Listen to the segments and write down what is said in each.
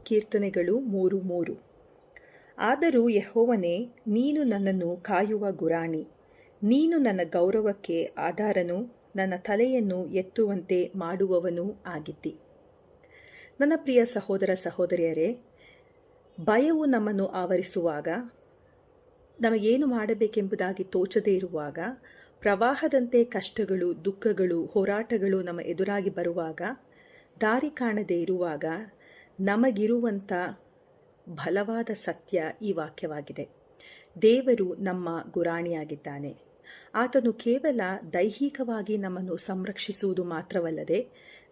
ಕೀರ್ತನೆಗಳು 3:3. ಆದರೂ ಯೆಹೋವನೇ, ನೀನು ನನ್ನನ್ನು ಕಾಯುವ ಗುರಾಣಿ, ನೀನು ನನ್ನ ಗೌರವಕ್ಕೆ ಆಧಾರನೂ ನನ್ನ ತಲೆಯನ್ನು ಎತ್ತುವಂತೆ ಮಾಡುವವನೂ ಆಗಿದ್ದಿ. ನನ್ನ ಪ್ರಿಯ ಸಹೋದರ ಸಹೋದರಿಯರೇ, ಭಯವು ನಮ್ಮನ್ನು ಆವರಿಸುವಾಗ, ನಮಗೇನು ಮಾಡಬೇಕೆಂಬುದಾಗಿ ತೋಚದೇ ಇರುವಾಗ, ಪ್ರವಾಹದಂತೆ ಕಷ್ಟಗಳು, ದುಃಖಗಳು, ಹೋರಾಟಗಳು ನಮ್ಮ ಎದುರಾಗಿ ಬರುವಾಗ, ದಾರಿ ಕಾಣದೇ ಇರುವಾಗ ನಮಗಿರುವಂಥ ಬಲವಾದ ಸತ್ಯ ಈ ವಾಕ್ಯವಾಗಿದೆ. ದೇವರು ನಮ್ಮ ಗುರಾಣಿಯಾಗಿದ್ದಾನೆ. ಆತನು ಕೇವಲ ದೈಹಿಕವಾಗಿ ನಮ್ಮನ್ನು ಸಂರಕ್ಷಿಸುವುದು ಮಾತ್ರವಲ್ಲದೆ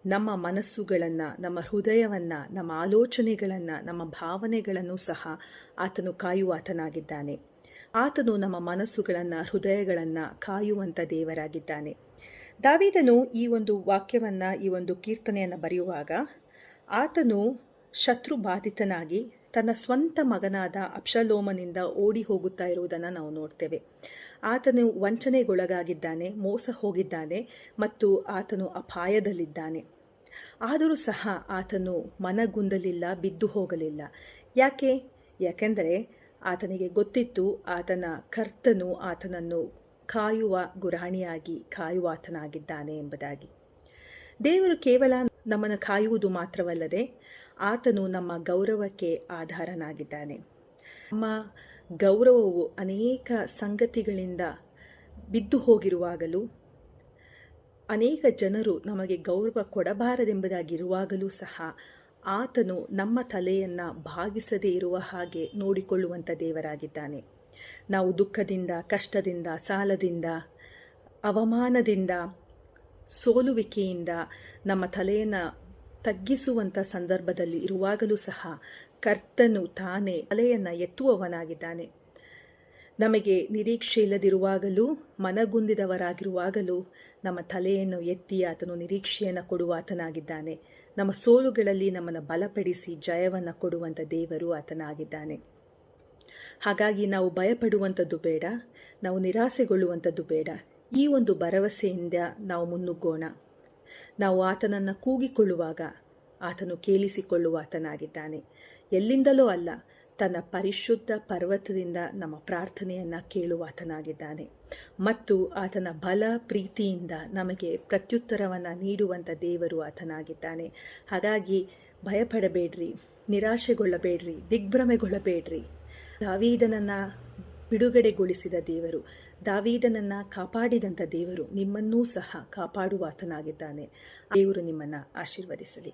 ನಮ್ಮ ಮನಸ್ಸುಗಳನ್ನು, ನಮ್ಮ ಹೃದಯವನ್ನು, ನಮ್ಮ ಆಲೋಚನೆಗಳನ್ನು, ನಮ್ಮ ಭಾವನೆಗಳನ್ನು ಸಹ ಆತನು ಕಾಯುವಾತನಾಗಿದ್ದಾನೆ. ಆತನು ನಮ್ಮ ಮನಸ್ಸುಗಳನ್ನು, ಹೃದಯಗಳನ್ನು ಕಾಯುವಂಥ ದೇವರಾಗಿದ್ದಾನೆ. ದಾವೀದನು ಈ ಒಂದು ವಾಕ್ಯವನ್ನು, ಈ ಒಂದು ಕೀರ್ತನೆಯನ್ನು ಬರೆಯುವಾಗ ಆತನು ಶತ್ರು ಬಾಧಿತನಾಗಿ ತನ್ನ ಸ್ವಂತ ಮಗನಾದ ಅಬ್ಷಲೋಮನಿಂದ ಓಡಿ ಹೋಗುತ್ತಾ ಇರುವುದನ್ನು ನಾವು ನೋಡ್ತೇವೆ. ಆತನು ವಂಚನೆಗೊಳಗಾಗಿದ್ದಾನೆ, ಮೋಸ ಹೋಗಿದ್ದಾನೆ ಮತ್ತು ಆತನು ಅಪಾಯದಲ್ಲಿದ್ದಾನೆ. ಆದರೂ ಸಹ ಆತನು ಮನಗುಂದಲಿಲ್ಲ, ಬಿದ್ದು ಹೋಗಲಿಲ್ಲ. ಯಾಕೆಂದರೆ ಆತನಿಗೆ ಗೊತ್ತಿತ್ತು ಆತನ ಕರ್ತನು ಆತನನ್ನು ಕಾಯುವ ಗುರಾಣಿಯಾಗಿ ಕಾಯುವಾತನಾಗಿದ್ದಾನೆ ಎಂಬುದಾಗಿ. ದೇವರು ಕೇವಲ ನಮ್ಮನ್ನು ಕಾಯುವುದು ಮಾತ್ರವಲ್ಲದೆ ಆತನು ನಮ್ಮ ಗೌರವಕ್ಕೆ ಆಧಾರನಾಗಿದ್ದಾನೆ. ನಮ್ಮ ಗೌರವವು ಅನೇಕ ಸಂಗತಿಗಳಿಂದ ಬಿದ್ದು ಹೋಗಿರುವಾಗಲೂ, ಅನೇಕ ಜನರು ನಮಗೆ ಗೌರವ ಕೊಡಬಾರದೆಂಬುದಾಗಿರುವಾಗಲೂ ಸಹ ಆತನು ನಮ್ಮ ತಲೆಯನ್ನು ಭಾಗಿಸದೇ ಇರುವ ಹಾಗೆ ನೋಡಿಕೊಳ್ಳುವಂಥ ದೇವರಾಗಿದ್ದಾನೆ. ನಾವು ದುಃಖದಿಂದ, ಕಷ್ಟದಿಂದ, ಸಾಲದಿಂದ, ಅವಮಾನದಿಂದ, ಸೋಲುವಿಕೆಯಿಂದ ನಮ್ಮ ತಲೆಯನ್ನು ತಗ್ಗಿಸುವಂಥ ಸಂದರ್ಭದಲ್ಲಿ ಇರುವಾಗಲೂ ಸಹ ಕರ್ತನು ತಾನೇ ತಲೆಯನ್ನು ಎತ್ತುವವನಾಗಿದ್ದಾನೆ. ನಮಗೆ ನಿರೀಕ್ಷೆ ಇಲ್ಲದಿರುವಾಗಲೂ, ಮನಗುಂದಿದವರಾಗಿರುವಾಗಲೂ ನಮ್ಮ ತಲೆಯನ್ನು ಎತ್ತಿ ಆತನು ನಿರೀಕ್ಷೆಯನ್ನು ಕೊಡುವಾತನಾಗಿದ್ದಾನೆ. ನಮ್ಮ ಸೋಲುಗಳಲ್ಲಿ ನಮ್ಮನ್ನು ಬಲಪಡಿಸಿ ಜಯವನ್ನು ಕೊಡುವಂಥ ದೇವರು ಆತನಾಗಿದ್ದಾನೆ. ಹಾಗಾಗಿ ನಾವು ಭಯಪಡುವಂಥದ್ದು ಬೇಡ, ನಾವು ನಿರಾಸೆಗೊಳ್ಳುವಂಥದ್ದು ಬೇಡ. ಈ ಒಂದು ಭರವಸೆಯಿಂದ ನಾವು ಮುನ್ನುಗ್ಗೋಣ. ನಾವು ಆತನನ್ನು ಕೂಗಿಕೊಳ್ಳುವಾಗ ಆತನು ಕೇಳಿಸಿಕೊಳ್ಳುವಾತನಾಗಿದ್ದಾನೆ. ಎಲ್ಲಿಂದಲೂ ಅಲ್ಲ, ತನ್ನ ಪರಿಶುದ್ಧ ಪರ್ವತದಿಂದ ನಮ್ಮ ಪ್ರಾರ್ಥನೆಯನ್ನು ಕೇಳುವಾತನಾಗಿದ್ದಾನೆ ಮತ್ತು ಆತನ ಬಲ ಪ್ರೀತಿಯಿಂದ ನಮಗೆ ಪ್ರತ್ಯುತ್ತರವನ್ನು ನೀಡುವಂಥ ದೇವರು ಆತನಾಗಿದ್ದಾನೆ. ಹಾಗಾಗಿ ಭಯಪಡಬೇಡ್ರಿ, ನಿರಾಶೆಗೊಳ್ಳಬೇಡ್ರಿ, ದಿಗ್ಭ್ರಮೆಗೊಳ್ಳಬೇಡ್ರಿ. ದಾವೀದನನ್ನು ಬಿಡುಗಡೆಗೊಳಿಸಿದ ದೇವರು, ದಾವೀದನನ್ನು ಕಾಪಾಡಿದಂಥ ದೇವರು ನಿಮ್ಮನ್ನೂ ಸಹ ಕಾಪಾಡುವಾತನಾಗಿದ್ದಾನೆ. ದೇವರು ನಿಮ್ಮನ್ನು ಆಶೀರ್ವದಿಸಲಿ.